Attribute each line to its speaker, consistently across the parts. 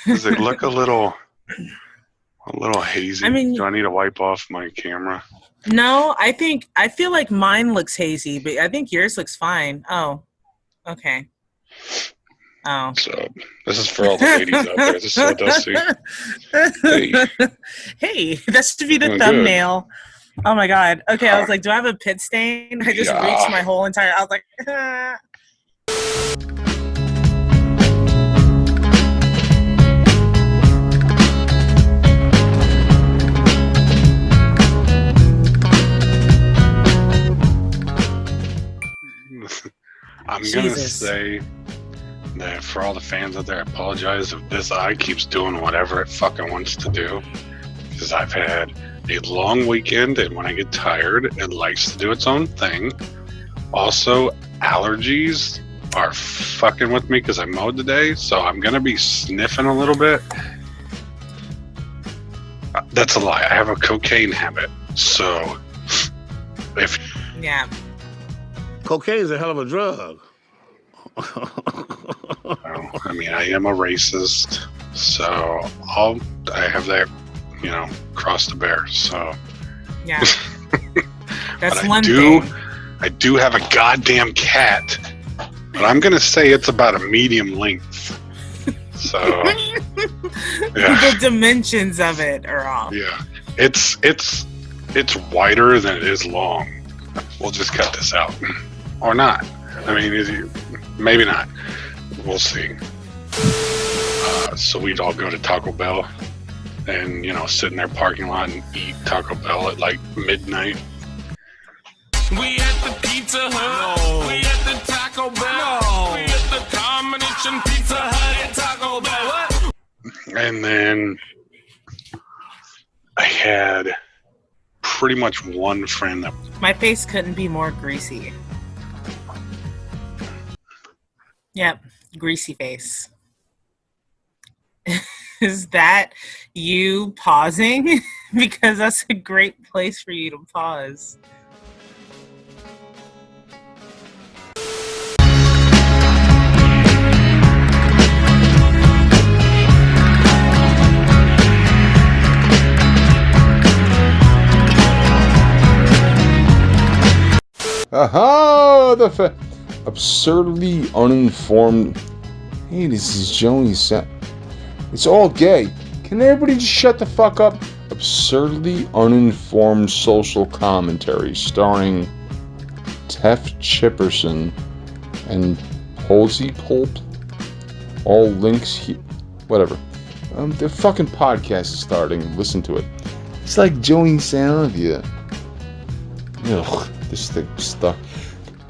Speaker 1: Does it look a little hazy?
Speaker 2: I mean,
Speaker 1: Do I need to wipe off my camera?
Speaker 2: no, I feel like mine looks hazy, but I think yours looks fine. Oh, okay. Oh.
Speaker 1: So this is for all the ladies out there. This is so dusty. Hey,
Speaker 2: Hey, that should be the
Speaker 1: doing good.
Speaker 2: thumbnail. Oh my god. Okay, I
Speaker 1: Uh,
Speaker 2: was like, do I have a pit stain? I just reached
Speaker 1: yeah.
Speaker 2: my whole entire. I was like, ah.
Speaker 1: I'm gonna
Speaker 2: Jesus.
Speaker 1: say that for all the fans out there, I apologize if this eye keeps doing whatever it fucking wants to do. Because I've had a long weekend, and when I get tired, it likes to do its own thing. Also, allergies are fucking with me because I mowed today, so I'm gonna be sniffing a little bit. That's a lie. I have a cocaine habit, so if
Speaker 2: Yeah.
Speaker 3: Cocaine is a hell of a drug.
Speaker 1: well, I mean, I am a racist, so I have that, cross to bear. So
Speaker 2: Yeah. That's
Speaker 1: but
Speaker 2: one thing.
Speaker 1: I do have a goddamn cat, but I'm gonna say it's about a medium length. So
Speaker 2: The dimensions of it are off.
Speaker 1: yeah, it's wider than it is long. We'll just cut this out, or not. I mean, maybe not. We'll see. So we'd all go to Taco Bell, and sit in their parking lot and eat Taco Bell at like midnight.
Speaker 4: We at the Pizza Hut.
Speaker 3: No.
Speaker 4: We at the Taco Bell.
Speaker 3: No.
Speaker 4: We at the combination Pizza Hut and Taco Bell. What?
Speaker 1: And then I had pretty much one friend that
Speaker 2: My face couldn't be more greasy. Yep, greasy face. Is that you pausing? Because that's a great place for you to pause.
Speaker 5: Aha! Absurdly uninformed. Hey, this is Joey. It's all gay. Can everybody just shut the fuck up? Absurdly uninformed social commentary starring Tef Chipperson and Posey Pulp. All links here. Whatever. The fucking podcast is starting. Listen to it. It's like Joey Salvia. Ugh, this thing stuck.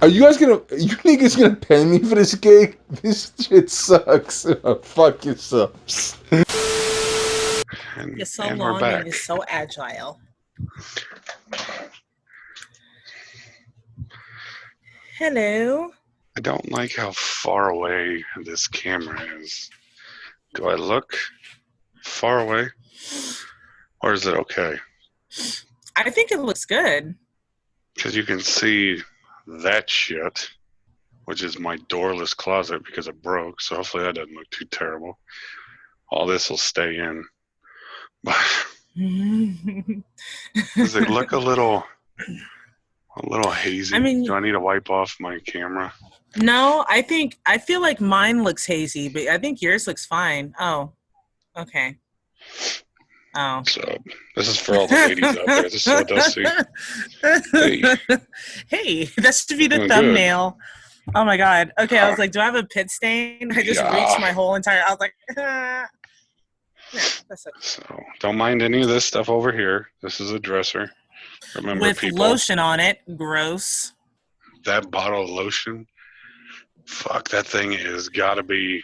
Speaker 5: Are you niggas gonna pay me for this gig? This shit sucks. Fuck yourselves.
Speaker 2: You're so
Speaker 1: and we're
Speaker 2: long
Speaker 1: back.
Speaker 2: and you're so agile. Hello.
Speaker 1: I don't like how far away this camera is. Do I look far away? Or is it okay?
Speaker 2: I think it looks good.
Speaker 1: Because you can see that shit, which is my doorless closet because it broke. So hopefully that doesn't look too terrible. All this will stay in. But does it look a little hazy?
Speaker 2: I mean,
Speaker 1: do I need to wipe off my camera?
Speaker 2: No, I feel like mine looks hazy, but I think yours looks fine. Oh, okay. Oh.
Speaker 1: So this is for all the ladies out there. This is so dusty. Hey,
Speaker 2: Hey, that should be the
Speaker 1: doing
Speaker 2: thumbnail. Oh my god. Okay, I was like, do I have a pit stain? I just
Speaker 1: Yeah.
Speaker 2: reached my whole entire. I was like, ah. Yeah, that's okay.
Speaker 1: So don't mind any of this stuff over here. This is a dresser. Remember,
Speaker 2: With
Speaker 1: people,
Speaker 2: lotion on it. Gross.
Speaker 1: that bottle of lotion. Fuck, that thing is gotta be.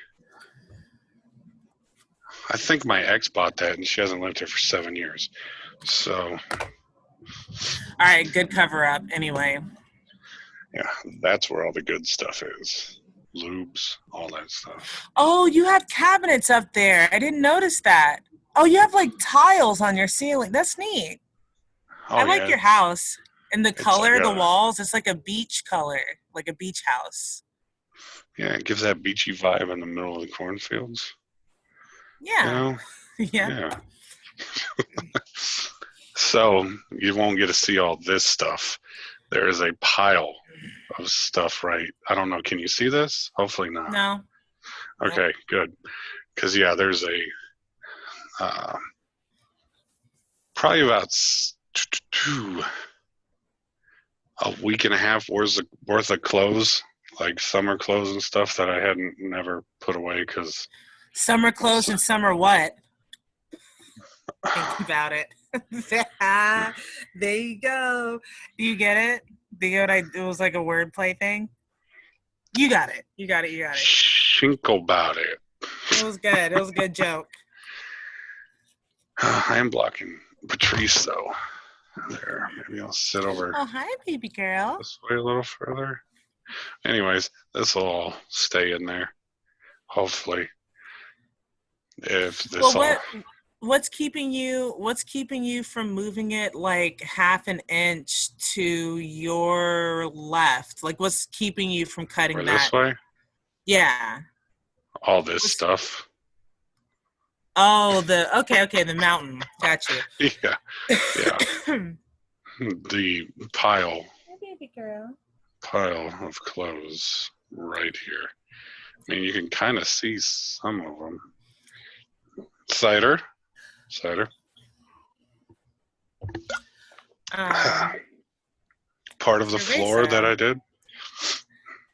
Speaker 1: I think my ex bought that, and she hasn't lived here for 7 years. So
Speaker 2: All right, good cover up. Anyway.
Speaker 1: yeah, that's where all the good stuff is. Lubes, all that stuff.
Speaker 2: Oh, you have cabinets up there. I didn't notice that. Oh, you have like tiles on your ceiling. That's neat.
Speaker 1: Oh,
Speaker 2: I like
Speaker 1: yeah.
Speaker 2: your house. And the color
Speaker 1: like
Speaker 2: of the
Speaker 1: a-
Speaker 2: walls, it's like a beach color, like a beach house.
Speaker 1: Yeah, it gives that beachy vibe in the middle of the cornfields.
Speaker 2: Yeah.
Speaker 1: You know?
Speaker 2: Yeah.
Speaker 1: Yeah. So you won't get to see all this stuff. There is a pile of stuff, right? I don't know. Can you see this? Hopefully not.
Speaker 2: No.
Speaker 1: Okay, good. Because yeah, there's probably about a week and a half worth of clothes, like summer clothes and stuff that I hadn't never put away because
Speaker 2: Summer clothes and summer what? Think about it. There you go. Do you get it? Do you get it? It was like a wordplay thing. You got it. You got it. You got it.
Speaker 1: Shink about it.
Speaker 2: It was good. It was a good joke.
Speaker 1: I am blocking Patrice though. There, maybe I'll sit over
Speaker 2: Oh, hi, baby girl.
Speaker 1: this way a little further. Anyways, this will all stay in there. Hopefully, if this
Speaker 2: Well, what's keeping you from moving it like half an inch to your left? Like, what's keeping you from cutting that?
Speaker 1: This way?
Speaker 2: Yeah.
Speaker 1: All this stuff.
Speaker 2: Oh, okay, the mountain. Gotcha.
Speaker 1: Yeah. The pile
Speaker 2: Hi, baby girl.
Speaker 1: of clothes right here. I mean, you can kind of see some of them. Cider. Part of the floor that I did.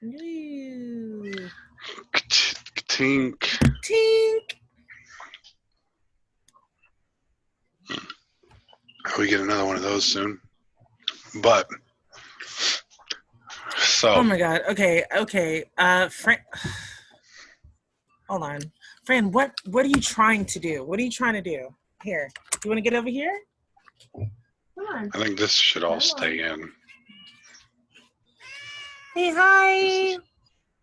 Speaker 2: Ooh.
Speaker 1: Tink.
Speaker 2: Tink.
Speaker 1: We get another one of those soon. But so.
Speaker 2: Oh my God. Okay. Fran, hold on. Fran, what are you trying to do? What are you trying to do? Here. You want to get over here? Come on.
Speaker 1: I think this should all stay in.
Speaker 2: Hey, hi.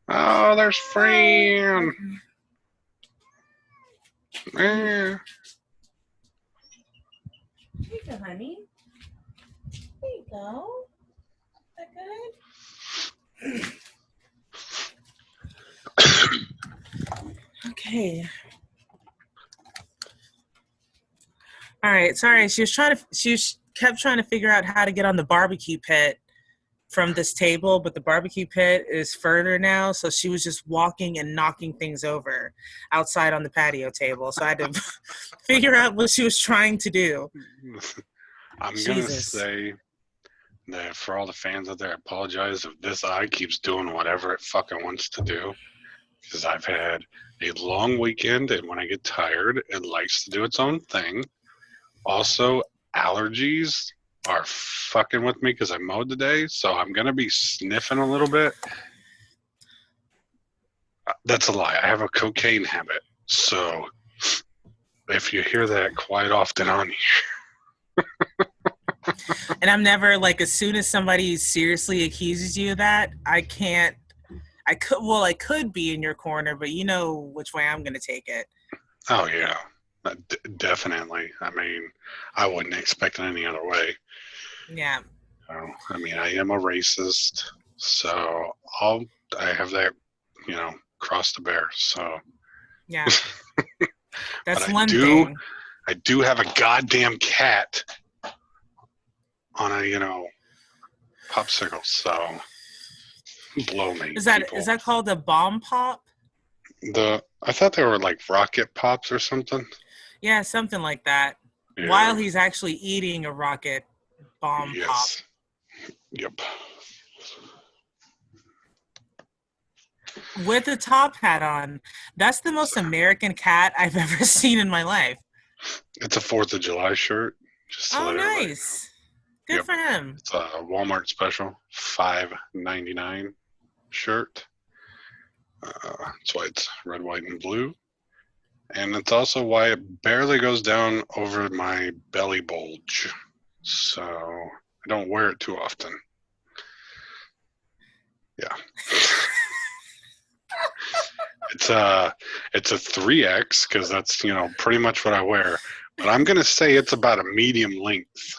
Speaker 1: Oh, there's Fran.
Speaker 2: There you go, honey. There you go. Is that good? Okay. All right. Sorry. She kept trying to figure out how to get on the barbecue pit from this table, but the barbecue pit is further now. So she was just walking and knocking things over outside on the patio table. So I had to figure out what she was trying to do.
Speaker 1: I'm going to say that for all the fans out there, I apologize if this eye keeps doing whatever it fucking wants to do. Because I've had a long weekend, and when I get tired, it likes to do its own thing. Also, allergies are fucking with me because I mowed today, so I'm going to be sniffing a little bit. That's a lie. I have a cocaine habit, so if you hear that quite often on here.
Speaker 2: And I'm never like, as soon as somebody seriously accuses you of that, I could be in your corner, but you know which way I'm going to take it.
Speaker 1: Oh, yeah. Definitely. I mean, I wouldn't expect it any other way.
Speaker 2: Yeah.
Speaker 1: I mean, I am a racist, so I have that, cross to bear. So
Speaker 2: yeah, that's one thing.
Speaker 1: I do have a goddamn cat on a popsicle. So blow me.
Speaker 2: Is that called a bomb pop?
Speaker 1: I thought they were like rocket pops or something.
Speaker 2: Yeah, something like that. Yeah. While he's actually eating a rocket bomb pop.
Speaker 1: Yep.
Speaker 2: With a top hat on. That's the most American cat I've ever seen in my life.
Speaker 1: It's a 4th of July shirt.
Speaker 2: Oh, nice. Good for him.
Speaker 1: It's a Walmart special, $5.99 shirt. That's why it's red, white, and blue. And it's also why it barely goes down over my belly bulge. So I don't wear it too often. Yeah. It's a 3X because that's, pretty much what I wear. But I'm going to say it's about a medium length.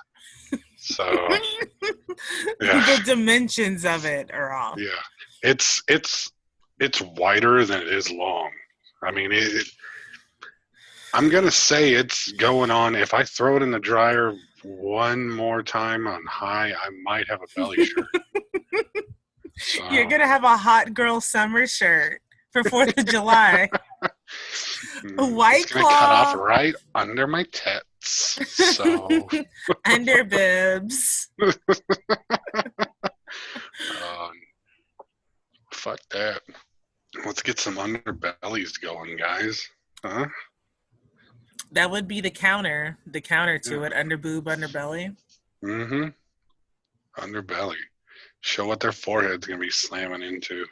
Speaker 1: So yeah.
Speaker 2: The dimensions of it are off.
Speaker 1: Yeah. It's wider than it is long. I mean, I'm going to say it's going on. If I throw it in the dryer one more time on high, I might have a belly shirt. So,
Speaker 2: You're gonna have a hot girl summer shirt for 4th of July. A White
Speaker 1: it's going to cut off
Speaker 2: Claw.
Speaker 1: right under my tits. So,
Speaker 2: Under bibs.
Speaker 1: fuck that. Let's get some underbellies going, guys. Huh?
Speaker 2: That would be the counter to it. Under boob, underbelly.
Speaker 1: Mm-hmm. Underbelly. Show what their forehead's gonna be slamming into.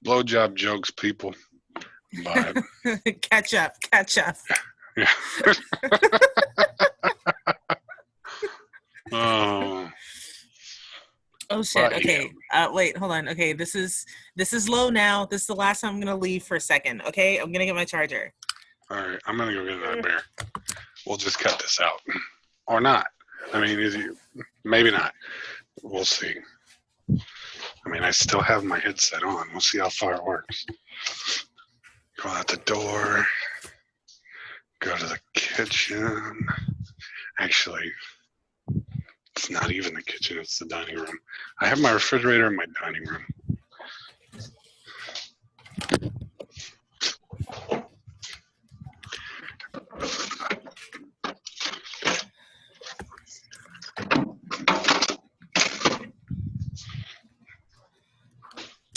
Speaker 1: Blowjob jokes, people. But
Speaker 2: Catch up.
Speaker 1: yeah.
Speaker 2: Oh shit.
Speaker 1: But,
Speaker 2: Okay. Wait, hold on. Okay, this is low now. This is the last time I'm gonna leave for a second. Okay, I'm gonna get my charger.
Speaker 1: All right, I'm gonna go get another beer. We'll just cut this out, or not. I mean, maybe not. We'll see. I mean, I still have my headset on. We'll see how far it works. Go out the door. Go to the kitchen. Actually, it's not even the kitchen. It's the dining room. I have my refrigerator in my dining room.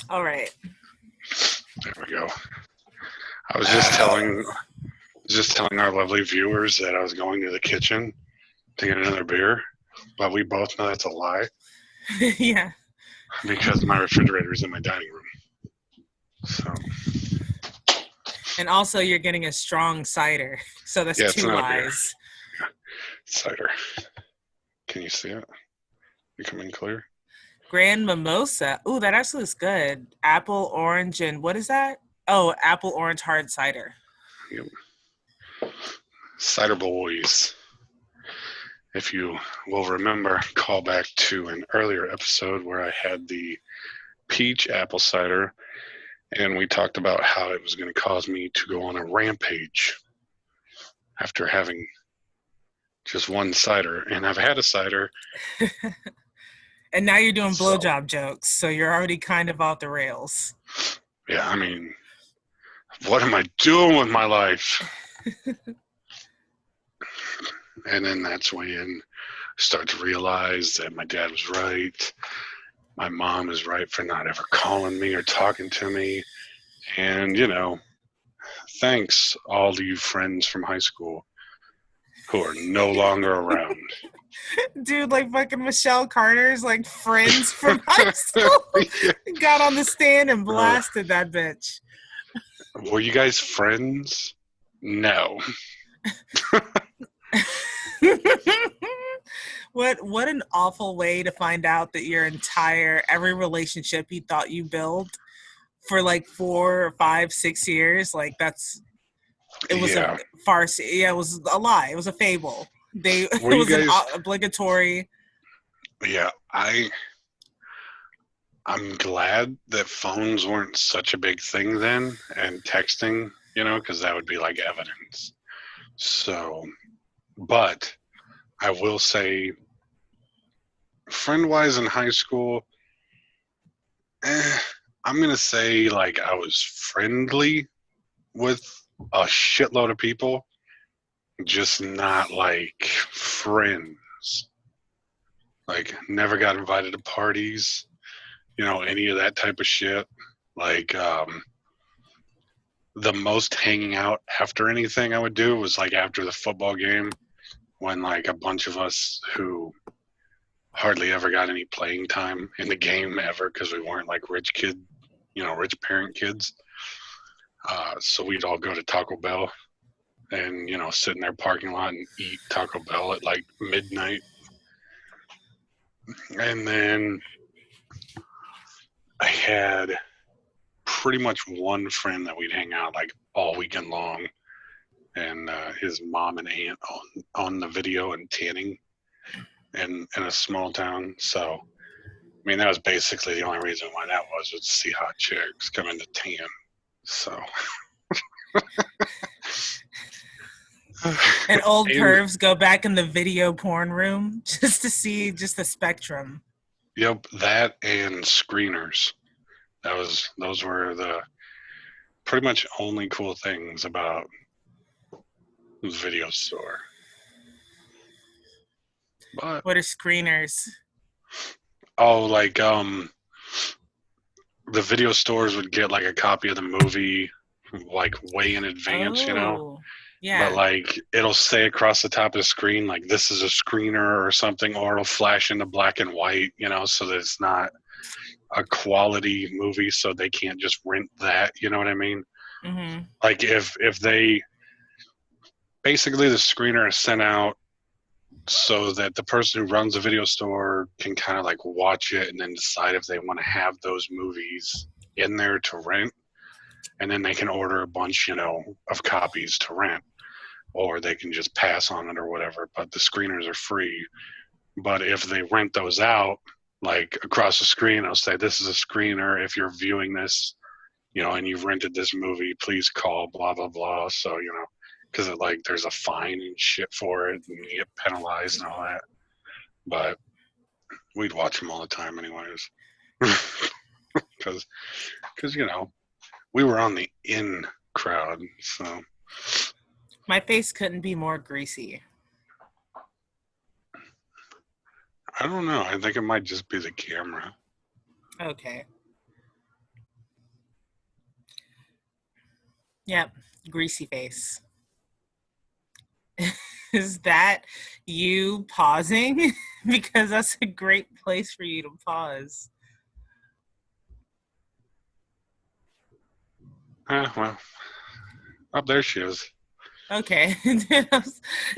Speaker 2: All right.
Speaker 1: There we go. I was just telling our lovely viewers that I was going to the kitchen to get another beer, but we both know that's a lie
Speaker 2: Yeah.
Speaker 1: because my refrigerator is in my dining room. So.
Speaker 2: And also, you're getting a strong cider, so that's
Speaker 1: it's
Speaker 2: 2
Speaker 1: not a beer.
Speaker 2: lies.
Speaker 1: Yeah. Cider. Can you see it? You come in clear?
Speaker 2: Grand Mimosa. Ooh, that actually is good. Apple, orange, and what is that? Oh, apple, orange, hard cider.
Speaker 1: Yep. Cider boys. If you will remember, call back to an earlier episode where I had the peach apple cider, and we talked about how it was going to cause me to go on a rampage after having just one cider. And I've had a cider.
Speaker 2: And now you're doing blowjob jokes, so you're already kind of off the rails.
Speaker 1: Yeah, I mean, what am I doing with my life? And then that's when I start to realize that my dad was right. My mom is right for not ever calling me or talking to me. And, thanks all to you friends from high school who are no longer around.
Speaker 2: Dude, like fucking Michelle Carter's like friends from high school got on the stand and blasted that bitch.
Speaker 1: Were you guys friends? No.
Speaker 2: What an awful way to find out that your every relationship you thought you built for like 4 or 5, 6 years, like it was a farce. Yeah, it was a lie. It was a fable. It was an obligatory.
Speaker 1: Yeah, I'm glad that phones weren't such a big thing then, and texting, because that would be like evidence. So, but I will say, friend-wise in high school, I'm going to say like I was friendly with a shitload of people, just not like friends. Like never got invited to parties, any of that type of shit. Like the most hanging out after anything I would do was like after the football game, when like a bunch of us who hardly ever got any playing time in the game ever because we weren't like rich parent kids. So we'd all go to Taco Bell and, sit in their parking lot and eat Taco Bell at like midnight. And then I had pretty much one friend that we'd hang out like all weekend long, and his mom and aunt on the video and tanning in a small town. So mean, that was basically the only reason why that was to see hot chicks come into tan. So.
Speaker 2: And old
Speaker 1: And-
Speaker 2: pervs go back in the video porn room just to see just the spectrum.
Speaker 1: Yep, that and screeners. Those were the pretty much only cool things about the video store. But
Speaker 2: What are screeners?
Speaker 1: like the video stores would get like a copy of the movie like way in advance, you know.
Speaker 2: Oh, yeah.
Speaker 1: But like it'll say across the top of the screen like this is a screener or something, or it'll flash into black and white, you know, so that it's not a quality movie, so they can't just rent that, you know what I mean?
Speaker 2: Mm-hmm.
Speaker 1: Like if they basically the screener is sent out so that the person who runs the video store can kind of like watch it and then decide if they want to have those movies in there to rent, and then they can order a bunch, you know, of copies to rent, or they can just pass on it or whatever. But the screeners are free. But if they rent those out, like across the screen, I'll say, this is a screener. If you're viewing this, you know, and you've rented this movie, please call blah, blah, blah. So, you know, because like there's a fine and shit for it and you get penalized and all that. But we'd watch them all the time anyways. Because, you know, we were on the in crowd. So
Speaker 2: My face couldn't be more greasy.
Speaker 1: I don't know. I think it might just be the camera.
Speaker 2: Okay. Yep, greasy face. Is that you pausing? Because that's a great place for you to pause.
Speaker 1: Well, up there she is.
Speaker 2: Okay.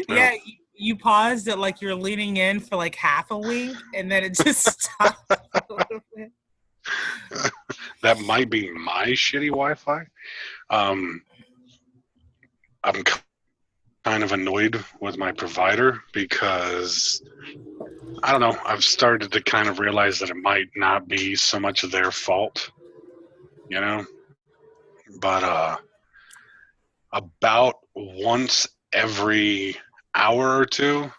Speaker 2: Yeah, you paused it like you're leaning in for like half a wink, and then it just stopped a little bit.
Speaker 1: That might be my shitty Wi-Fi. I'm kind of annoyed with my provider because I don't know. I've started to kind of realize that it might not be so much their fault, you know. But about once every hour or two,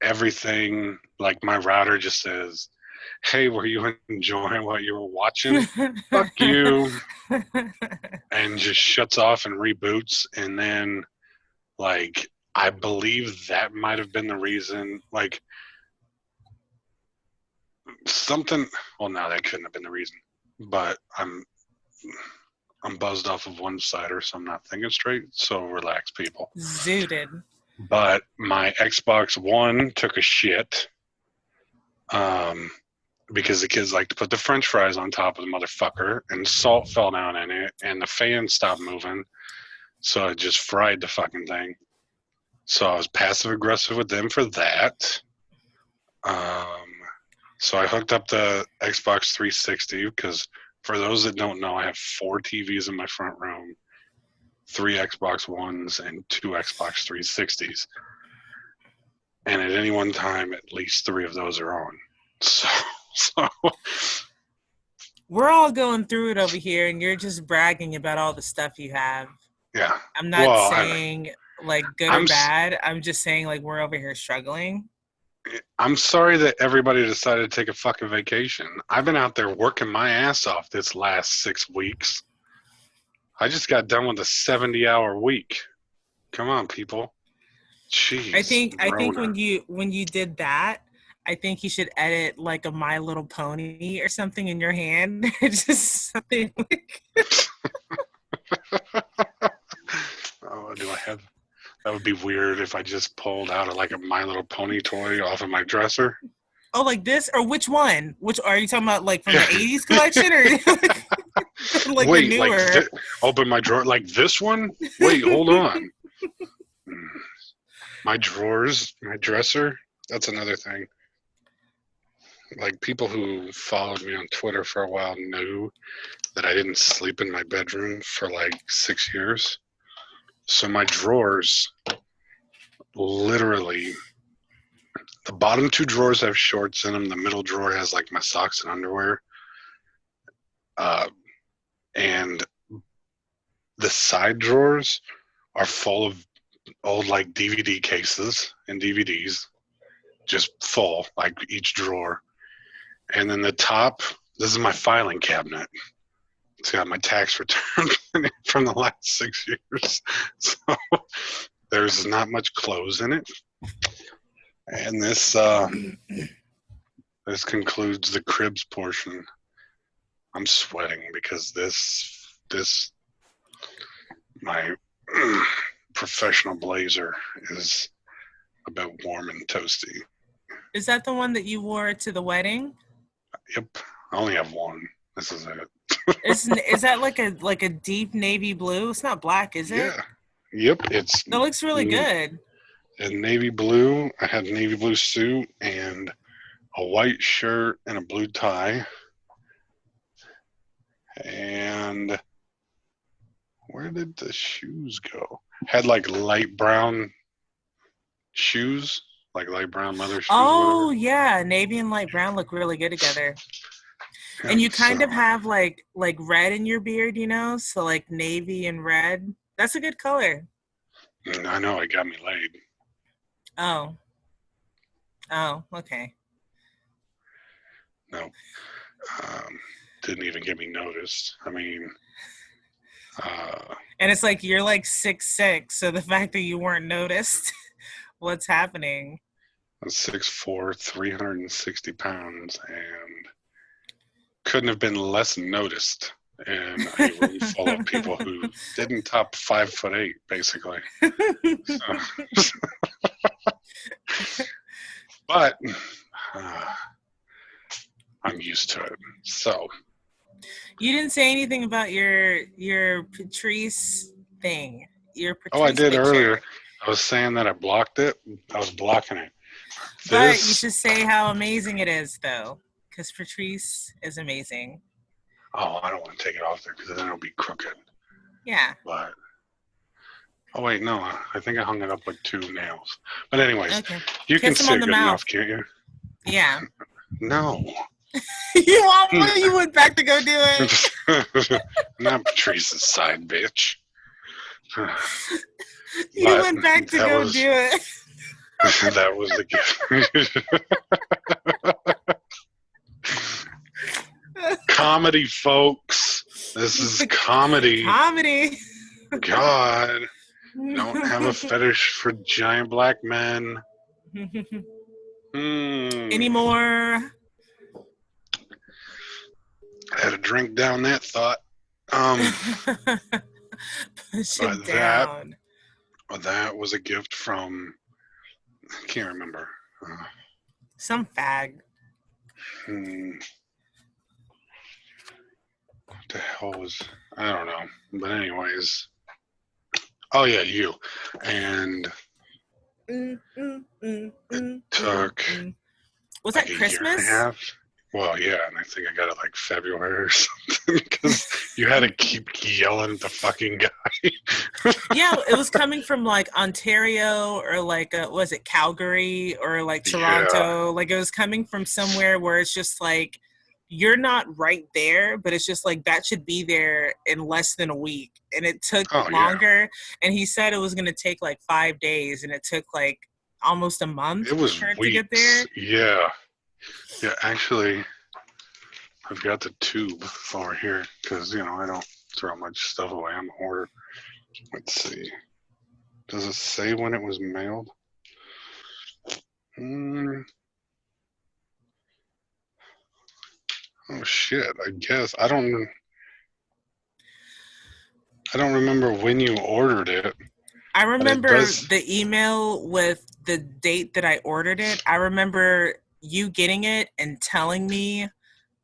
Speaker 1: everything like my router just says, "Hey, were you enjoying what you were watching? Fuck you," and just shuts off and reboots. And then, like, I believe that might have been the reason. Like, something. Well, no, that couldn't have been the reason. But I'm buzzed off of one cider, so I'm not thinking straight. So relax, people.
Speaker 2: Zooted.
Speaker 1: But my Xbox One took a shit. Because the kids like to put the French fries on top of the motherfucker, and salt fell down in it, and the fan stopped moving, so it just fried the fucking thing. So I was passive aggressive with them for that. So I hooked up the Xbox 360 because for those that don't know, I have 4 TVs in my front room, 3 Xbox Ones, and 2 Xbox 360s. And at any one time, at least 3 of those are on. So
Speaker 2: We're all going through it over here, and you're just bragging about all the stuff you have.
Speaker 1: yeah.
Speaker 2: I'm not
Speaker 1: Well,
Speaker 2: saying like good or bad. I'm just saying like we're over here struggling.
Speaker 1: I'm sorry that everybody decided to take a fucking vacation. I've been out there working my ass off this last 6 weeks. I just got done with a 70-hour week. Come on, people. Jeez.
Speaker 2: I think
Speaker 1: Rona.
Speaker 2: when you did that, I think you should edit like a My Little Pony or something in your hand. Just something like
Speaker 1: Oh, do I have? That would be weird if I just pulled out like a My Little Pony toy off of my dresser.
Speaker 2: oh, like this, or which one? Which are you talking about? Like from the '80s collection, or like
Speaker 1: Wait,
Speaker 2: the newer?
Speaker 1: Open my drawer like this one? Wait, hold on. My drawers, my dresser. That's another thing. Like people who followed me on Twitter for a while knew that I didn't sleep in my bedroom for like 6 years. So my drawers, literally, The bottom 2 drawers have shorts in them. The middle drawer has like my socks and underwear. And the side drawers are full of old like DVD cases and DVDs, just full, like each drawer. And then the top, this is my filing cabinet. It's got my tax return from the last 6 years. So there's not much clothes in it. And this concludes the cribs portion. I'm sweating because this my professional blazer is a bit warm and toasty.
Speaker 2: Is that the one that you wore to the wedding?
Speaker 1: Yep, I only have one. This is it.
Speaker 2: Is that like a deep navy blue? It's not black, is it?
Speaker 1: Yeah. Yep, it's.
Speaker 2: That looks really good.
Speaker 1: And navy blue. I had a navy blue suit and a white shirt and a blue tie. And where did the shoes go? Had like light brown shoes, like light brown leather shoes.
Speaker 2: Oh yeah, navy and light brown look really good together.
Speaker 1: Yeah,
Speaker 2: And you kind of have like red in your beard, you know? So like navy and red. That's a good color.
Speaker 1: I know, it got me laid.
Speaker 2: Oh, okay.
Speaker 1: No. Didn't even get me noticed. I mean,
Speaker 2: and it's like you're like 6'6", so the fact that you weren't noticed, what's happening?
Speaker 1: I'm 6'4", 360 pounds, and couldn't have been less noticed in a room full of people who didn't top 5'8", basically. So, but I'm used to it. So
Speaker 2: you didn't say anything about your Patrice thing. Your Patrice
Speaker 1: I did
Speaker 2: picture.
Speaker 1: earlier. I was saying that I blocked it. I was blocking it.
Speaker 2: But you should say how amazing it is, though, because Patrice is amazing.
Speaker 1: Oh, I don't want to take it off there because then it'll be crooked.
Speaker 2: Yeah.
Speaker 1: But oh wait, no, I think I hung it up with 2 nails. But anyways,
Speaker 2: Okay.
Speaker 1: you
Speaker 2: Kiss
Speaker 1: can
Speaker 2: him
Speaker 1: see
Speaker 2: on
Speaker 1: it
Speaker 2: the
Speaker 1: good
Speaker 2: mouth.
Speaker 1: enough, can't you?
Speaker 2: Yeah.
Speaker 1: No.
Speaker 2: You went back to go do it.
Speaker 1: Not Patrice's side, bitch.
Speaker 2: You went back to go do it.
Speaker 1: That was the gift. Comedy, folks. This is comedy.
Speaker 2: Comedy.
Speaker 1: God. Don't have a fetish for giant black men.
Speaker 2: Anymore.
Speaker 1: I had a drink down that thought.
Speaker 2: Push it down.
Speaker 1: That was a gift from, I can't remember.
Speaker 2: Some fag.
Speaker 1: What the hell was, I don't know. But anyways. Oh yeah, you. And it took
Speaker 2: was
Speaker 1: like
Speaker 2: that
Speaker 1: a
Speaker 2: Christmas?
Speaker 1: year and a half. Well, yeah, and I think I got it like February or something because you had to keep yelling at the fucking guy.
Speaker 2: Yeah, it was coming from like Ontario or like was it Calgary or like Toronto? Yeah. Like it was coming from somewhere where it's just like you're not right there, but it's just like that should be there in less than a week, and it took longer. Yeah. And he said it was going to take like 5 days, and it took like almost a month.
Speaker 1: It was
Speaker 2: weeks.
Speaker 1: To get there. Yeah. Yeah, actually, I've got the tube over here because, you know, I don't throw much stuff away. I'm a hoarder. Let's see. Does it say when it was mailed? Oh, shit. I guess. I don't remember when you ordered it.
Speaker 2: I remember the email with the date that I ordered it. I remember you getting it and telling me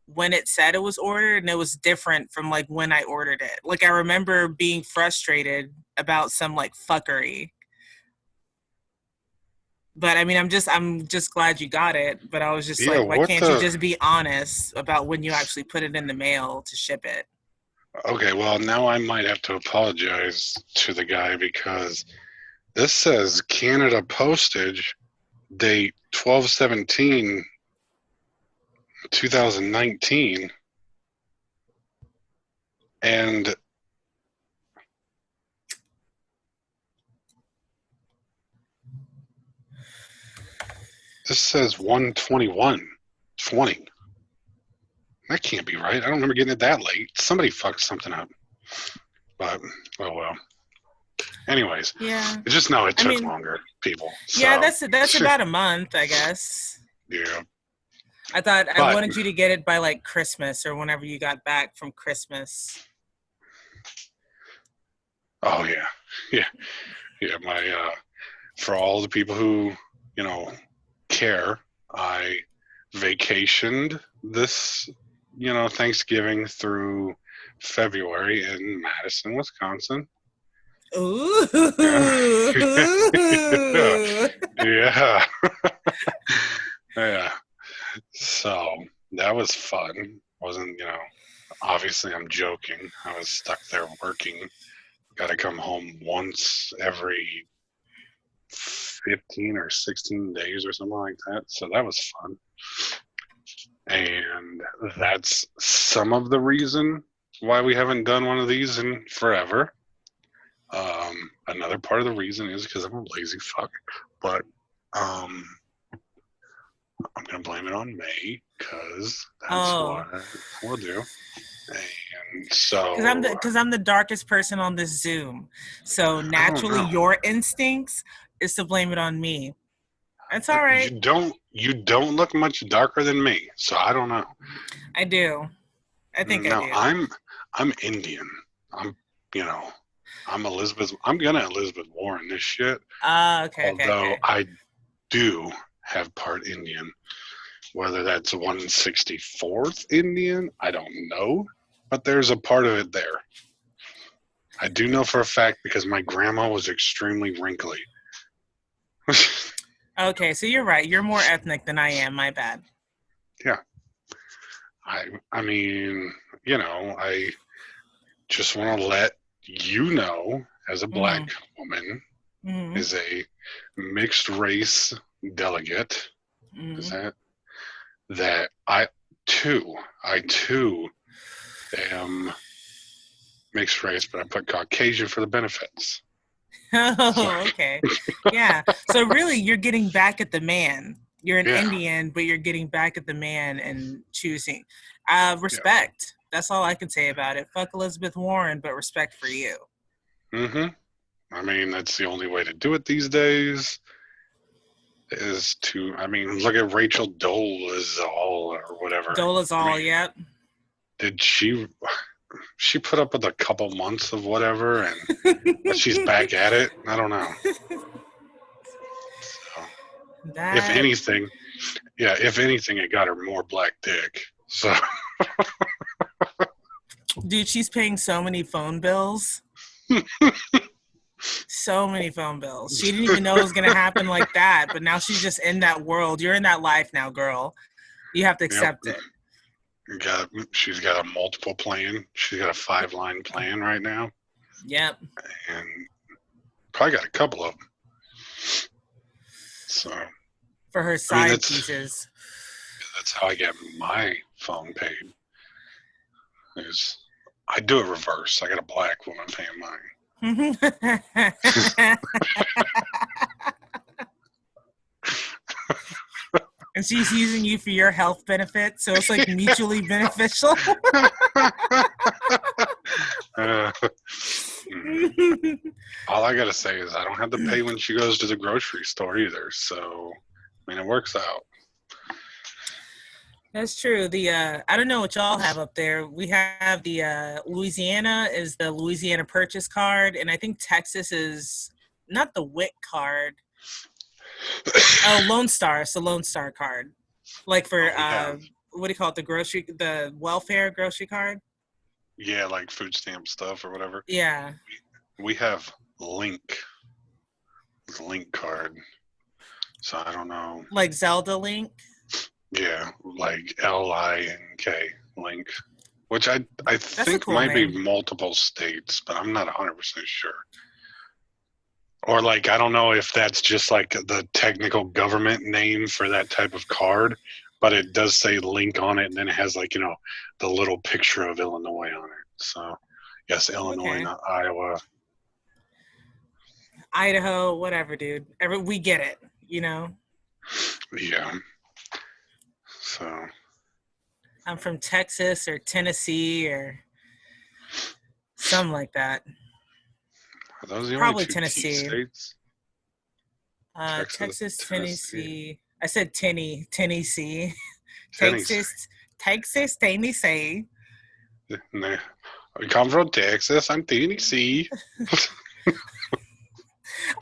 Speaker 2: when it said it was ordered, and it was different from like when I ordered it. Like I remember being frustrated about some like fuckery. But I mean, I'm just glad you got it. But I was just like, why can't you just be honest about when you actually put it in the mail to ship it?
Speaker 1: Okay, well now I might have to apologize to the guy because this says Canada postage, date 12/17/2019, and this says 1/21/20. That can't be right. I don't remember getting it that late. Somebody fucked something up. But, oh well. Anyways,
Speaker 2: Yeah.
Speaker 1: it's just no, it took
Speaker 2: mean,
Speaker 1: longer, people. So,
Speaker 2: yeah, that's about a month, I guess.
Speaker 1: Yeah.
Speaker 2: I thought I wanted you to get it by like Christmas or whenever you got back from Christmas.
Speaker 1: Oh yeah. Yeah. Yeah. For all the people who, care, I vacationed this, Thanksgiving through February in Madison, Wisconsin.
Speaker 2: Ooh.
Speaker 1: Yeah. Yeah. So that was fun. Wasn't, obviously I'm joking. I was stuck there working. Got to come home once every 15 or 16 days or something like that. So that was fun. And that's some of the reason why we haven't done one of these in forever. Another part of the reason is because I'm a lazy fuck. But I'm going to blame it on May because that's what we'll do. And so
Speaker 2: because I'm the darkest person on this Zoom, so naturally your instincts is to blame it on me. That's all right.
Speaker 1: You don't look much darker than me, so I don't know.
Speaker 2: I do. I think I do.
Speaker 1: I'm Indian. I'm Elizabeth. I'm gonna Elizabeth Warren this shit.
Speaker 2: Okay.
Speaker 1: Although I do have part Indian. Whether that's 164th Indian, I don't know. But there's a part of it there. I do know for a fact because my grandma was extremely wrinkly.
Speaker 2: Okay, so you're right. You're more ethnic than I am. My bad.
Speaker 1: Yeah. I mean, I just want to let you know, as a black woman, is a mixed race delegate, is that I too am mixed race, but I put Caucasian for the benefits.
Speaker 2: Oh, okay. Yeah. So really, you're getting back at the man. You're an Indian, but you're getting back at the man and choosing. Respect. Yeah. That's all I can say about it. Fuck Elizabeth Warren, but respect for you.
Speaker 1: Mm-hmm. I mean, that's the only way to do it these days. Look at Rachel Dolezal or whatever.
Speaker 2: Dolezal, yep.
Speaker 1: Did she put up with a couple months of whatever, and she's back at it? I don't know. So, if anything, it got her more black dick. So,
Speaker 2: dude, she's paying so many phone bills. So many phone bills. She didn't even know it was going to happen like that, but now she's just in that world. You're in that life now, girl. You have to accept it.
Speaker 1: She's got a multiple plan. She's got a 5-line plan right now.
Speaker 2: Yep.
Speaker 1: And probably got a couple of them. So
Speaker 2: for her side pieces.
Speaker 1: That's how I get my phone paid. I do it reverse. I got a black woman paying mine.
Speaker 2: And she's using you for your health benefits, so it's like mutually beneficial.
Speaker 1: All I gotta say is I don't have to pay when she goes to the grocery store either, so it works out.
Speaker 2: That's true. I don't know what y'all have up there. We have the Louisiana is the Louisiana Purchase card, and I think Texas is not the WIC card. Oh, Lone Star. It's the Lone Star card, like for what do you call it? The welfare grocery card.
Speaker 1: Yeah, like food stamp stuff or whatever.
Speaker 2: Yeah. We
Speaker 1: have Link card. So I don't know.
Speaker 2: Like Zelda Link.
Speaker 1: Yeah, like LINK Link, which I think
Speaker 2: cool
Speaker 1: might
Speaker 2: name.
Speaker 1: be multiple states, but I'm not 100% sure. Or like, I don't know if that's just like the technical government name for that type of card, but it does say link on it, and then it has like, the little picture of Illinois on it. So, yes, Illinois,
Speaker 2: Okay.
Speaker 1: not Iowa.
Speaker 2: Idaho, whatever, dude. We get it,
Speaker 1: Yeah. So,
Speaker 2: I'm from Texas or Tennessee or something like that.
Speaker 1: are those the
Speaker 2: Probably
Speaker 1: only two T
Speaker 2: Tennessee.
Speaker 1: states?
Speaker 2: Texas,
Speaker 1: Tennessee.
Speaker 2: Tennessee. I said Tennessee.
Speaker 1: Tennessee.
Speaker 2: Texas, Tennessee.
Speaker 1: Nah. We come from Texas. I'm Tennessee.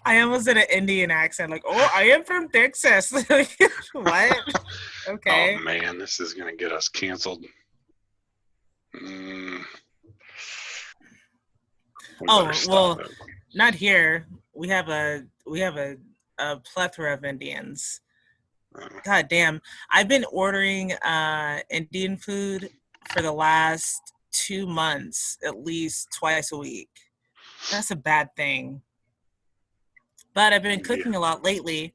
Speaker 2: I almost did an Indian accent, like, oh, I am from Texas. What? Okay.
Speaker 1: Oh man, this is gonna get us canceled. We
Speaker 2: Oh,
Speaker 1: better stop
Speaker 2: well,
Speaker 1: it.
Speaker 2: not here. We have a plethora of Indians. God damn. I've been ordering Indian food for the last 2 months, at least twice a week. That's a bad thing. But I've been cooking a lot lately.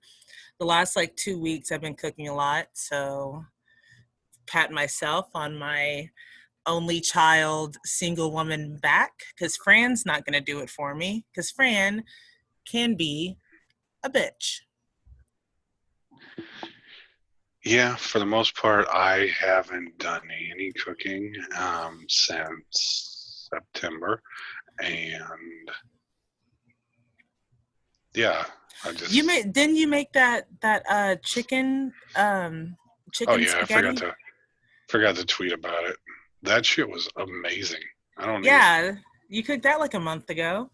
Speaker 2: The last 2 weeks I've been cooking a lot, so pat myself on my only child single woman back, because Fran's not going to do it for me, because Fran can be a bitch.
Speaker 1: Yeah, for the most part, I haven't done any cooking since September, and yeah, I just.
Speaker 2: Didn't you make that chicken
Speaker 1: Oh yeah,
Speaker 2: spaghetti?
Speaker 1: I forgot to tweet about it. That shit was amazing.
Speaker 2: You cooked that like a month ago.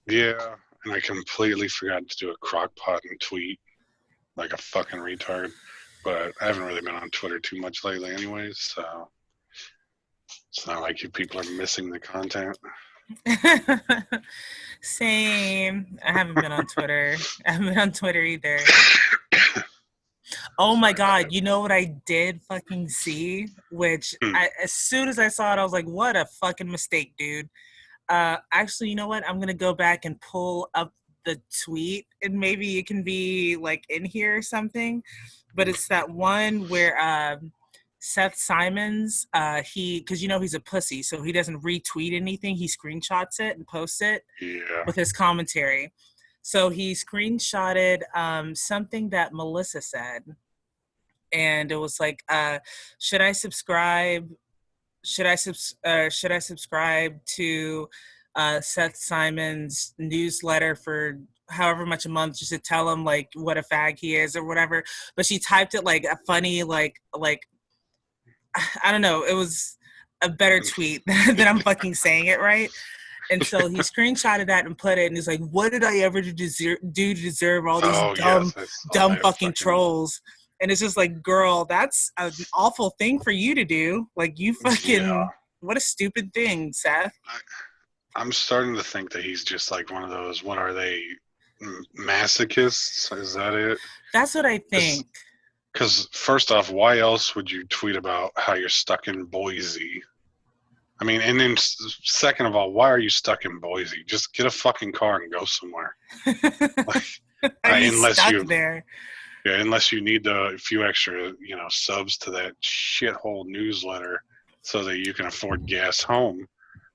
Speaker 1: Yeah, and I completely forgot to do a crock pot and tweet like a fucking retard. But I haven't really been on Twitter too much lately anyways, so it's not like you people are missing the content.
Speaker 2: Same. I haven't been on Twitter. I haven't been on Twitter either. Oh my God, you know what I did fucking see? Which as soon as I saw it, I was like, what a fucking mistake, dude. Actually, you know what? I'm going to go back and pull up the tweet, and maybe it can be like in here or something. But it's that one where Seth Simons, because he's a pussy, so he doesn't retweet anything. He screenshots it and posts it with his commentary. So he screenshotted something that Melissa said, and it was like, should I subscribe to Seth Simons' newsletter for however much a month, just to tell him like what a fag he is or whatever? But she typed it like a funny like I don't know, it was a better tweet than I'm fucking saying it right. And so he screenshotted that and put it, and he's like, what did I ever do to deserve all these dumb fucking trolls? And it's just like, girl, that's an awful thing for you to do. Like, you fucking, what a stupid thing, Seth.
Speaker 1: I'm starting to think that he's just like one of those, what are they, masochists? Is that it?
Speaker 2: That's what I think.
Speaker 1: Because first off, why else would you tweet about how you're stuck in Boise? I mean, and then second of all, why are you stuck in Boise? Just get a fucking car and go somewhere.
Speaker 2: There.
Speaker 1: Yeah, unless you need a few extra, subs to that shithole newsletter so that you can afford gas home,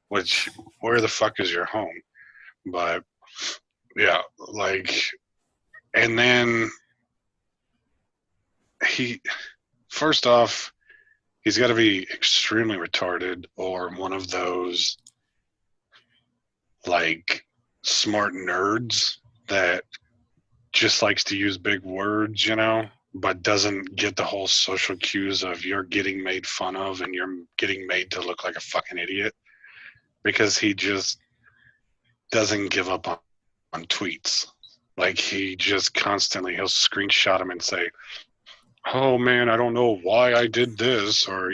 Speaker 1: which, where the fuck is your home? But, yeah, and then first off, he's got to be extremely retarded or one of those, smart nerds that just likes to use big words, but doesn't get the whole social cues of you're getting made fun of and you're getting made to look like a fucking idiot, because he just doesn't give up on tweets. He just constantly, he'll screenshot them and say, oh man, I don't know why I did this, or,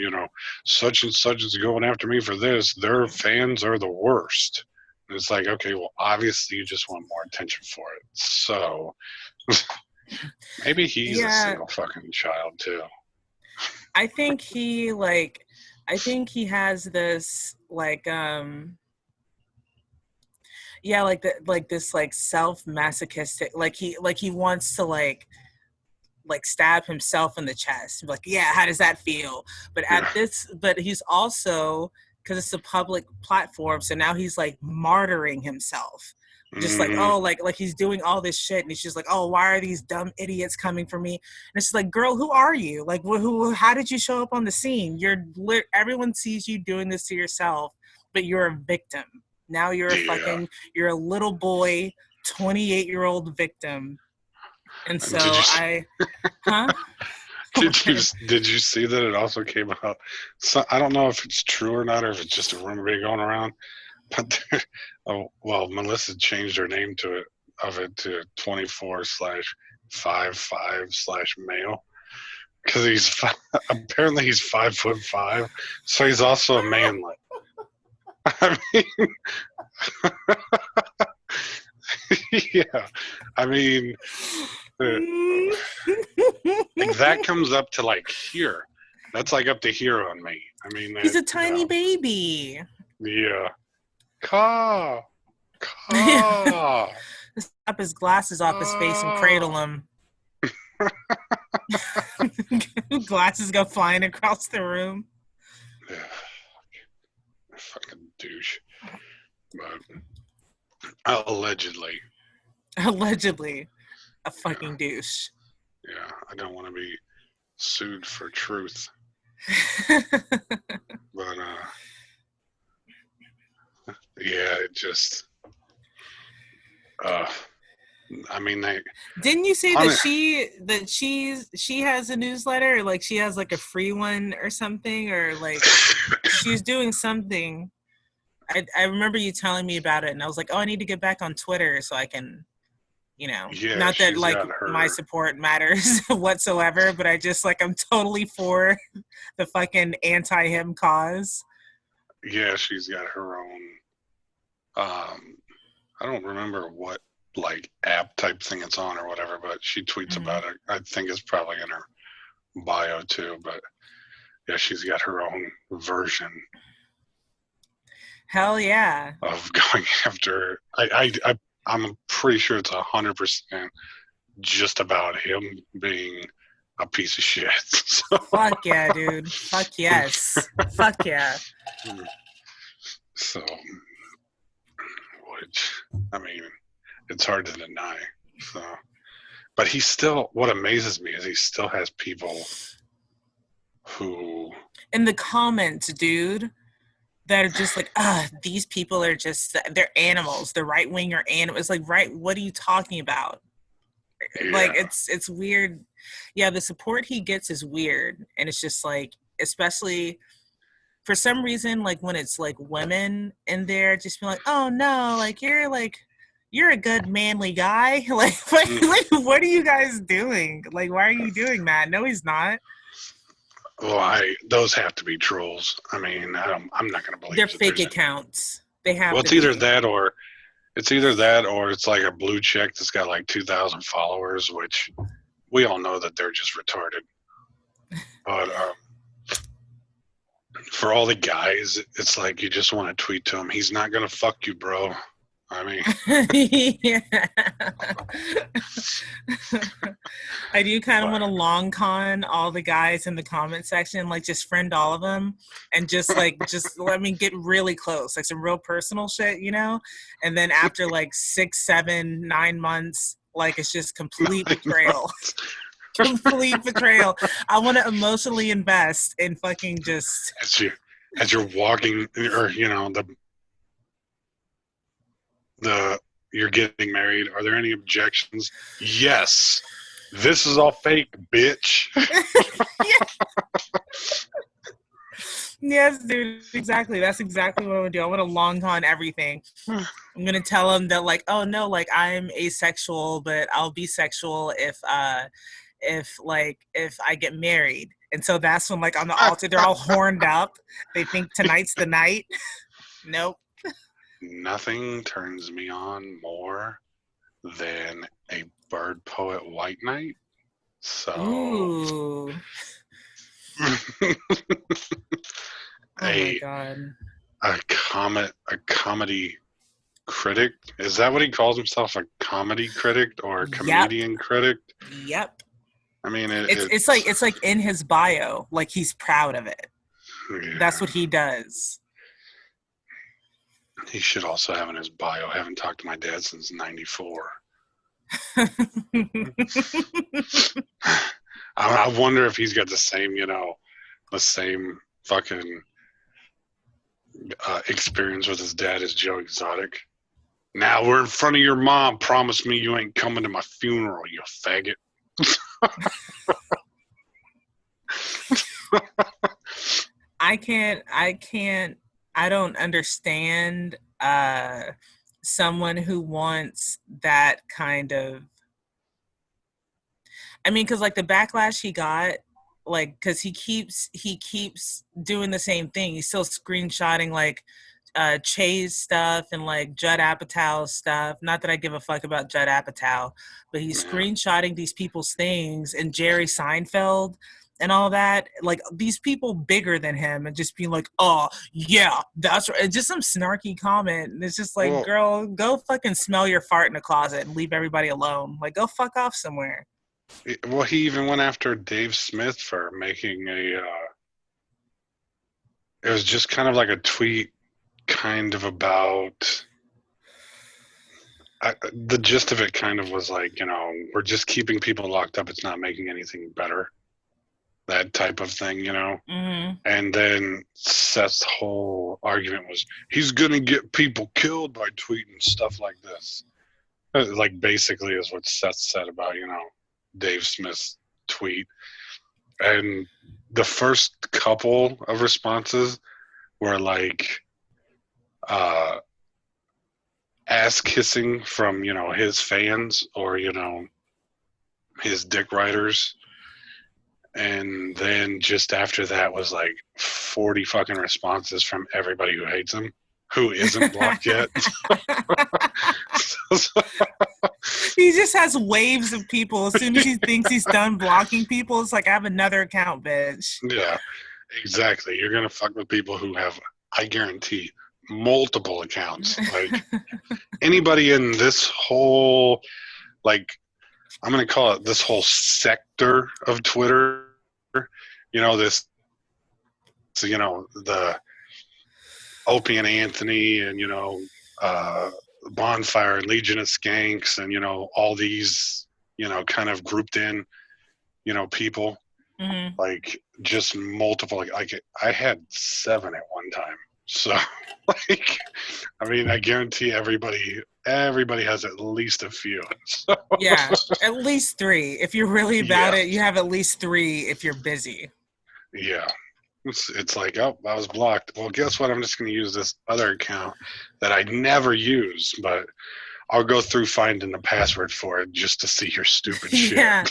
Speaker 1: such and such is going after me for this. Their fans are the worst. And it's like, okay, well, obviously you just want more attention for it. So maybe he's a single fucking child too.
Speaker 2: I think he has this Yeah, like this like self-masochistic, like he wants to like stab himself in the chest. Like, yeah, how does that feel? But he's also, because it's a public platform, so now he's like martyring himself. Just like,
Speaker 1: Mm,
Speaker 2: oh, like he's doing all this shit, and he's just like, oh, why are these dumb idiots coming for me? And it's like, girl, who are you? Like, who? How did you show up on the scene? Everyone sees you doing this to yourself, but you're a victim. Now
Speaker 1: yeah.
Speaker 2: you're a little boy, 28-year-old victim. And so
Speaker 1: Did you
Speaker 2: huh?
Speaker 1: did you see that it also came out? So I don't know if it's true or not, or if it's just a rumor being going around. But oh well, Melissa changed her name to it to 24/55/male because apparently he's 5'5", so he's also a manlet. I mean, yeah, I mean, uh, like that comes up to like here. That's like up to here on me. I mean,
Speaker 2: He's a tiny baby.
Speaker 1: yeah. Caw, caw.
Speaker 2: Snap his glasses off his face and cradle him. Glasses go flying across the room.
Speaker 1: Fucking douche. But allegedly.
Speaker 2: Allegedly, a fucking douche.
Speaker 1: Yeah, I don't want to be sued for truth. But yeah, it just I mean
Speaker 2: didn't you say that she has a newsletter, like she has like a free one or something, or like she's doing something. I remember you telling me about it, and I was like, oh, I need to get back on Twitter so I can,
Speaker 1: yeah,
Speaker 2: not that like my support matters whatsoever, but I just like I'm totally for the fucking anti-him cause.
Speaker 1: Yeah, she's got her own I don't remember what like app type thing it's on or whatever, but she tweets about it. I think it's probably in her bio too, but yeah, she's got her own version.
Speaker 2: Hell yeah.
Speaker 1: Of going after I'm pretty sure it's 100% just about him being a piece of shit. So.
Speaker 2: Fuck yeah, dude. Fuck yes. Fuck yeah.
Speaker 1: So, which, I mean, it's hard to deny. So, but he still, what amazes me is he still has people who.
Speaker 2: In the comments, dude, that are just like, these people are just, they're animals. The right wing are animals. It's like, right, what are you talking about? Yeah. Like, it's weird. Yeah, the support he gets is weird. And it's just like, especially for some reason, like when it's like women in there, just be like, oh no, like you're a good manly guy. Like what are you guys doing? Like, why are you doing that? No, he's not.
Speaker 1: Well, those have to be trolls. I mean, I'm not going to believe
Speaker 2: they're fake accounts. They have.
Speaker 1: Well, it's either that or it's like a blue check that's got like 2,000 followers, which we all know that they're just retarded. But for all the guys, it's like you just want to tweet to him. He's not going to fuck you, bro. I mean,
Speaker 2: yeah. I do kind of want to long con all the guys in the comment section, like just friend all of them and just let me get really close, like some real personal shit, and then after like 6, 7, 9 months, like it's just complete betrayal. Complete betrayal. I want to emotionally invest in fucking just
Speaker 1: as you're walking, or you're getting married. Are there any objections? Yes. This is all fake, bitch.
Speaker 2: Yes, dude. Exactly. That's exactly what I would do. I want to long con everything. I'm gonna tell them that, like, oh no, like I'm asexual, but I'll be sexual if I get married. And so that's when, like, on the altar, they're all horned up. They think tonight's the night. Nope.
Speaker 1: Nothing turns me on more than a bird poet white knight. So.
Speaker 2: Ooh. Oh my God.
Speaker 1: A comedy critic. Is that what he calls himself? A comedy critic or a comedian critic?
Speaker 2: Yep.
Speaker 1: I mean,
Speaker 2: it's like in his bio, like he's proud of it.
Speaker 1: Yeah.
Speaker 2: That's what he does.
Speaker 1: He should also have in his bio, haven't talked to my dad since '94. I wonder if he's got the same fucking experience with his dad as Joe Exotic. Now we're in front of your mom. Promise me you ain't coming to my funeral, you faggot.
Speaker 2: I don't understand someone who wants that kind of, I mean, because like the backlash he got, like, because he keeps doing the same thing. He's still screenshotting like Che's stuff and like Judd Apatow's stuff. Not that I give a fuck about Judd Apatow, but he's screenshotting these people's things and Jerry Seinfeld and all that, like these people bigger than him, and just being like, oh yeah, that's right. Just some snarky comment, and it's just like, well, girl, go fucking smell your fart in a closet and leave everybody alone. Like, go fuck off somewhere.
Speaker 1: Well, he even went after Dave Smith for making it was just kind of like a tweet kind of about the gist of it kind of was like, we're just keeping people locked up, it's not making anything better. That type of thing,
Speaker 2: Mm-hmm.
Speaker 1: And then Seth's whole argument was he's gonna get people killed by tweeting stuff like this. Like basically is what Seth said about, Dave Smith's tweet. And the first couple of responses were like ass kissing from, his fans or, his dick riders. And then just after that was like 40 fucking responses from everybody who hates him, who isn't blocked yet.
Speaker 2: He just has waves of people. As soon as he thinks he's done blocking people, it's like, I have another account, bitch.
Speaker 1: Yeah, exactly. You're going to fuck with people who have, I guarantee, multiple accounts. Like anybody in this whole, like, I'm going to call it this whole sector of Twitter, the Opie and Anthony and, Bonfire and Legion of Skanks and, all these, kind of grouped in, people.
Speaker 2: Mm-hmm.
Speaker 1: Like just multiple, like I had 7 at one time. So like, I mean, I guarantee everybody has at least a few. So.
Speaker 2: Yeah, at least 3. If you're really about it, you have at least 3 if you're busy.
Speaker 1: Yeah. It's like, oh, I was blocked. Well, guess what? I'm just going to use this other account that I never use, but I'll go through finding the password for it just to see your stupid shit.
Speaker 2: Yeah.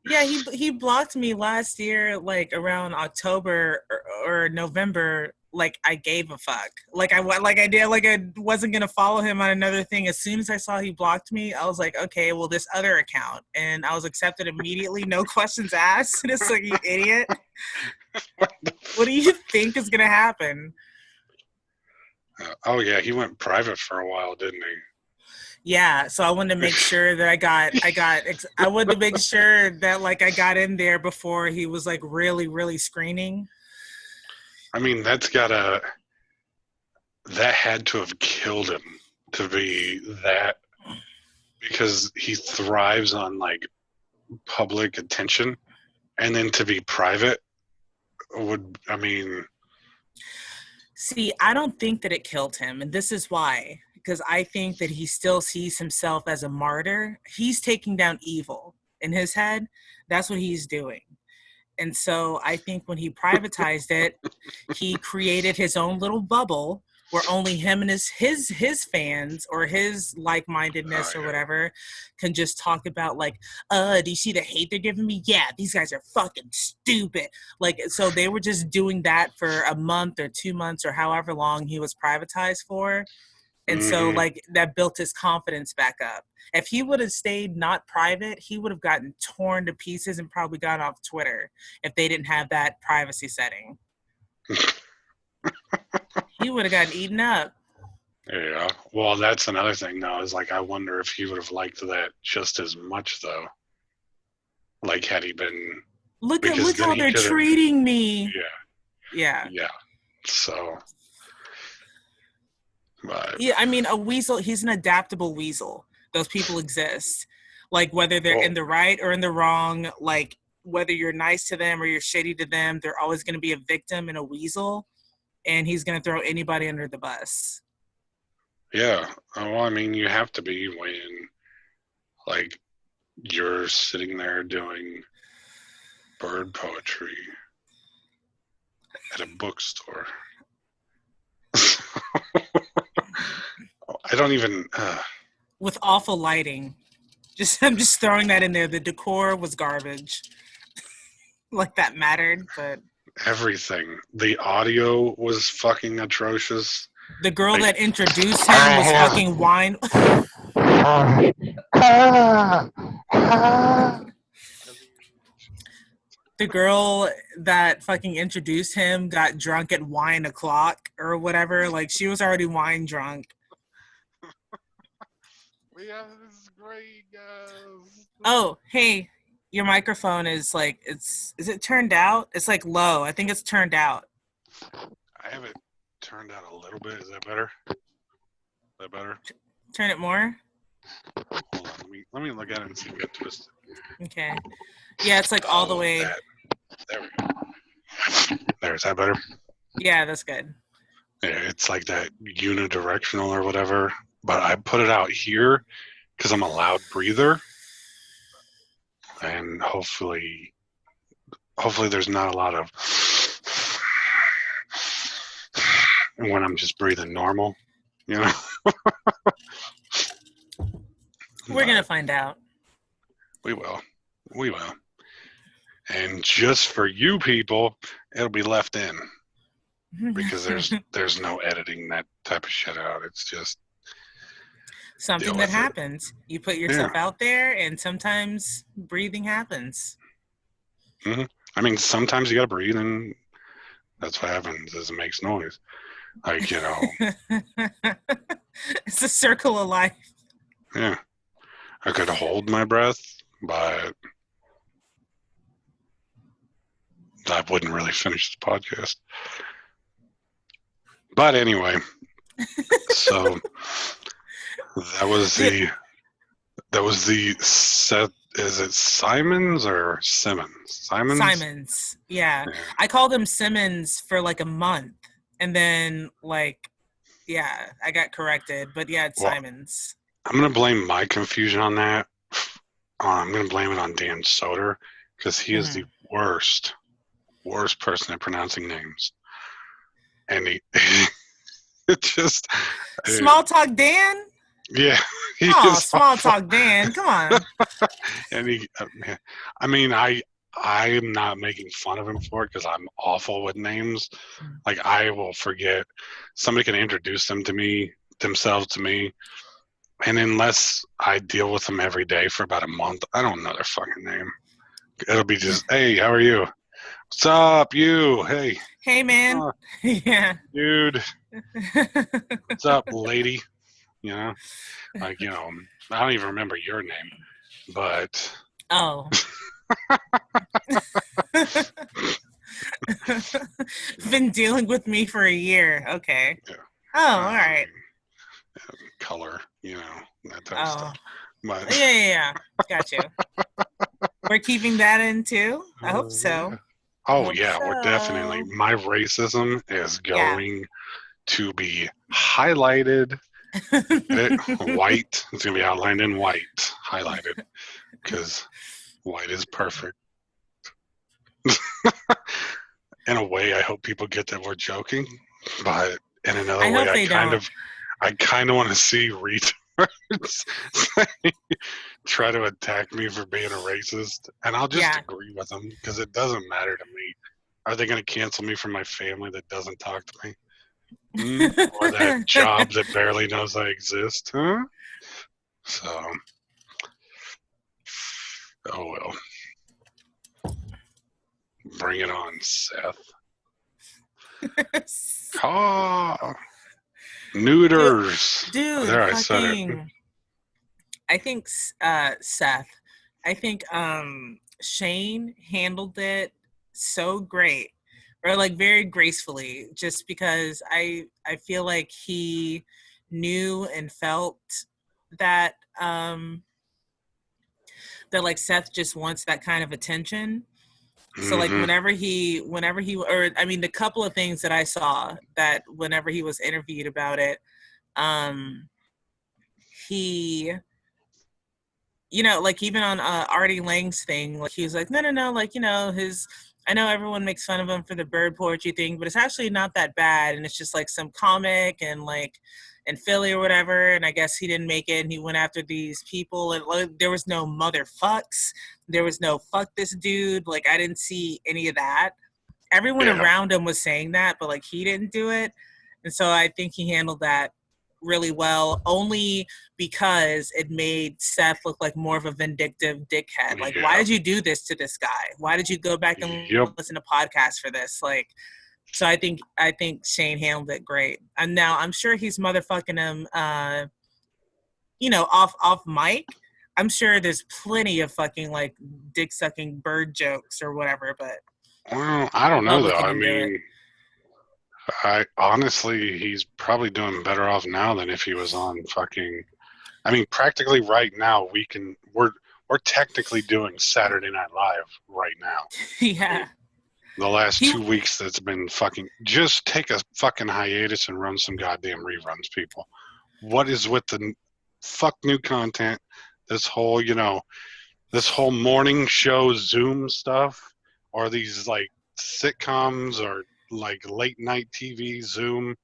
Speaker 2: Yeah, he blocked me last year, like around October or November. Like I gave a fuck. Like I wasn't gonna follow him on another thing. As soon as I saw he blocked me, I was like, okay, well, this other account, and I was accepted immediately, no questions asked. And it's like, you idiot. What do you think is gonna happen?
Speaker 1: Oh yeah, he went private for a while, didn't he?
Speaker 2: Yeah, so I wanted to make sure that I wanted to make sure that like I got in there before he was like really, really screening.
Speaker 1: I mean, that had to have killed him to be that, because he thrives on like public attention, and then to be private
Speaker 2: See, I don't think that it killed him, and this is why. Because I think that he still sees himself as a martyr. He's taking down evil in his head. That's what he's doing. And so I think when he privatized it, he created his own little bubble where only him and his fans or his like-mindedness or whatever can just talk about like, do you see the hate they're giving me? Yeah, these guys are fucking stupid. Like, so they were just doing that for a month or 2 months or however long he was privatized for. And so, like, that built his confidence back up. If he would have stayed not private, he would have gotten torn to pieces and probably gone off Twitter if they didn't have that privacy setting. He would have gotten eaten up.
Speaker 1: Yeah. Well, that's another thing, though, is like I wonder if he would have liked that just as much, though. Like, had he been. Because
Speaker 2: Look
Speaker 1: then
Speaker 2: how
Speaker 1: he
Speaker 2: they're
Speaker 1: could have.
Speaker 2: treating me.
Speaker 1: Yeah.
Speaker 2: Yeah.
Speaker 1: Yeah. So. But.
Speaker 2: Yeah, I mean, a weasel, he's an adaptable weasel. Those people exist. Like, whether they're
Speaker 1: Well,
Speaker 2: in the right or in the wrong, like, whether you're nice to them or you're shitty to them, they're always going to be a victim and a weasel. And he's going to throw anybody under the bus.
Speaker 1: yeah. Well, I mean, you have to be when, like, you're sitting there doing bird poetry at a bookstore. I don't even.
Speaker 2: With awful lighting. I'm just throwing that in there. The decor was garbage. Like that mattered, but
Speaker 1: Everything. The audio was fucking atrocious.
Speaker 2: the girl
Speaker 1: Like,
Speaker 2: that introduced him was fucking wine. The girl that fucking introduced him got drunk at wine o'clock or whatever. Like, she was already wine drunk.
Speaker 1: yeah, this is great, guys.
Speaker 2: Oh, hey, your microphone is like, is it turned out? It's like low. I think it's turned out.
Speaker 1: I have it turned out a little bit. Is that better? Is that better?
Speaker 2: Turn it more.
Speaker 1: Hold on. Let me look at it and see if it twisted.
Speaker 2: Okay. Yeah, it's like all the way.
Speaker 1: There we go. There, is that better?
Speaker 2: Yeah, that's good.
Speaker 1: Yeah, it's like that unidirectional or whatever. But I put it out here because I'm a loud breather, and hopefully there's not a lot of when I'm just breathing normal, you know.
Speaker 2: We're going to find out.
Speaker 1: We will. And just for you people, it'll be left in because there's no editing that type of shit out. It's just
Speaker 2: something
Speaker 1: deal
Speaker 2: that
Speaker 1: with it.
Speaker 2: happens. You put yourself out there, and sometimes breathing happens.
Speaker 1: Mm-hmm. I mean, sometimes you gotta breathe, and that's what happens. Is it makes noise, like, you know.
Speaker 2: It's a circle of life.
Speaker 1: Yeah, I could hold my breath, but I wouldn't really finish the podcast. But anyway, so that was the set. Is it Simons or Simmons?
Speaker 2: Simons. Yeah. I called him Simmons for like a month, and then I got corrected. But yeah, it's Simons.
Speaker 1: I'm gonna blame my confusion on that. I'm gonna blame it on Dan Soder because he is the worst person at pronouncing names, and he it just
Speaker 2: Small Talk Dan.
Speaker 1: Yeah.
Speaker 2: Small Talk Dan. Come on.
Speaker 1: And I mean, I'm not making fun of him for it because I'm awful with names. Like, I will forget. Somebody can introduce themselves to me, and unless I deal with them every day for about a month, I don't know their fucking name. It'll be just, hey, how are you? What's up, you? Hey,
Speaker 2: man. Yeah,
Speaker 1: dude. What's up, lady? You know, like, you know, I don't even remember your name, but
Speaker 2: been dealing with me for a year. Okay.
Speaker 1: Yeah.
Speaker 2: All right.
Speaker 1: Color, you know, that type of stuff. But
Speaker 2: yeah. Got you. We're keeping that in too. I hope so.
Speaker 1: Oh yeah, we're definitely. My racism is going to be highlighted. White. It's gonna be outlined in white, highlighted, because white is perfect. In a way, I hope people get that we're joking, but in another way, I kind of want to see retards try to attack me for being a racist, and I'll just agree with them because it doesn't matter to me. Are they going to cancel me from my family that doesn't talk to me? Or that job that barely knows I exist, huh? So, oh well. Bring it on, Seth. Neuters.
Speaker 2: Dude,
Speaker 1: There, I said it.
Speaker 2: fucking. I think Seth. I think Shane handled it so great, or like very gracefully, just because I feel like he knew and felt that that like Seth just wants that kind of attention. So like
Speaker 1: Mhm.
Speaker 2: whenever he or I mean the couple of things that I saw that whenever he was interviewed about it, he, you know, like even on Artie Lang's thing, like he was like, no, like, you know, his, I know everyone makes fun of him for the bird poetry thing, but it's actually not that bad, and it's just like some comic and like in Philly or whatever, and I guess he didn't make it, and he went after these people, and like, there was no motherfucks, there was no fuck this dude, like I didn't see any of that. Everyone
Speaker 1: Yeah.
Speaker 2: around him was saying that, but like he didn't do it, and so I think he handled that really well, only because it made Seth look like more of a vindictive dickhead. Like, why
Speaker 1: Yeah.
Speaker 2: did you do this to this guy? Why did you go back and
Speaker 1: Yep.
Speaker 2: listen to podcasts for this? Like, so I think Shane handled it great. And now I'm sure he's motherfucking him, you know, off mic. I'm sure there's plenty of fucking like dick sucking bird jokes or whatever, but
Speaker 1: Well, I don't know
Speaker 2: public
Speaker 1: though.
Speaker 2: he
Speaker 1: I
Speaker 2: didn't do it.
Speaker 1: mean, I honestly, he's probably doing better off now than if he was on fucking. I mean, practically right now we're technically doing Saturday Night Live right now.
Speaker 2: Yeah.
Speaker 1: The last
Speaker 2: He-
Speaker 1: 2 weeks that's been fucking. Just take a fucking hiatus and run some goddamn reruns, people. What is with the fuck new content? This whole, you know, this whole morning show Zoom stuff, or these like sitcoms or like late night TV Zoom.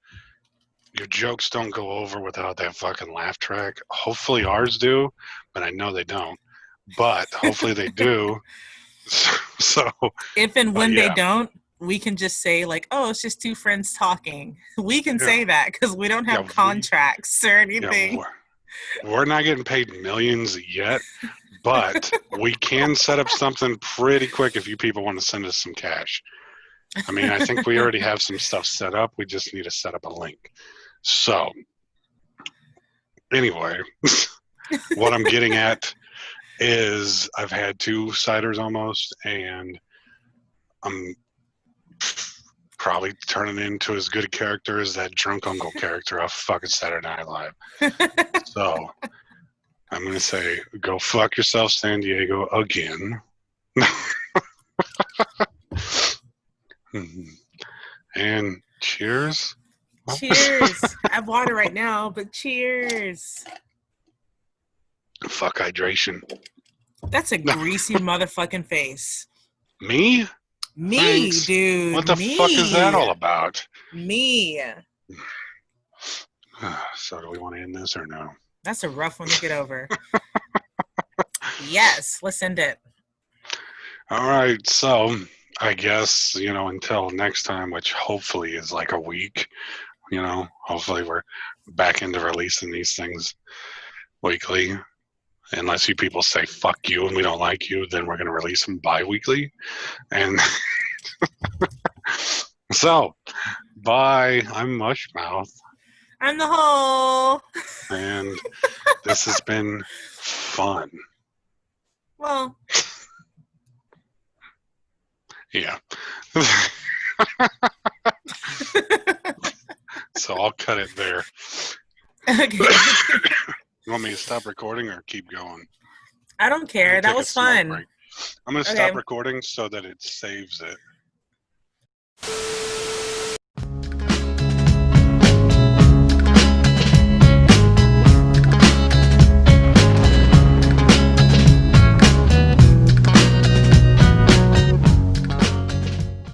Speaker 1: Your jokes don't go over without that fucking laugh track. Hopefully ours do, but I know they don't. But hopefully they do. So
Speaker 2: If and when they
Speaker 1: yeah.
Speaker 2: don't, we can just say like, "Oh, it's just two friends talking." We can
Speaker 1: Yeah.
Speaker 2: say that because we don't have
Speaker 1: Yeah,
Speaker 2: contracts or anything.
Speaker 1: Yeah, we're not getting paid millions yet, but we can set up something pretty quick if you people want to send us some cash. I mean, I think we already have some stuff set up. We just need to set up a link. So, anyway, what I'm getting at is I've had 2 ciders almost, and I'm probably turning into as good a character as that drunk uncle character off fucking Saturday Night Live. So, I'm going to say, go fuck yourself, San Diego, again. And cheers.
Speaker 2: Cheers. I have water right now, but cheers.
Speaker 1: Fuck hydration.
Speaker 2: That's a greasy motherfucking face.
Speaker 1: Me?
Speaker 2: Me,
Speaker 1: Thanks.
Speaker 2: dude.
Speaker 1: What the
Speaker 2: me.
Speaker 1: fuck is that all about?
Speaker 2: Me.
Speaker 1: So do we want to end this or no?
Speaker 2: That's a rough one to get over. Yes, let's end it.
Speaker 1: All right, so I guess, you know, until next time, which hopefully is like a week, you know, hopefully we're back into releasing these things weekly. Unless you people say fuck you and we don't like you, then we're going to release them bi-weekly. And so, bye. I'm Mushmouth.
Speaker 2: I'm the hole.
Speaker 1: And this has been fun.
Speaker 2: Well,
Speaker 1: Yeah. So I'll cut it there.
Speaker 2: okay.
Speaker 1: You want me to stop recording or keep going?
Speaker 2: I don't care. That
Speaker 1: Take a
Speaker 2: was
Speaker 1: smoke
Speaker 2: fun.
Speaker 1: break. I'm going to
Speaker 2: Okay.
Speaker 1: stop recording so that it saves it.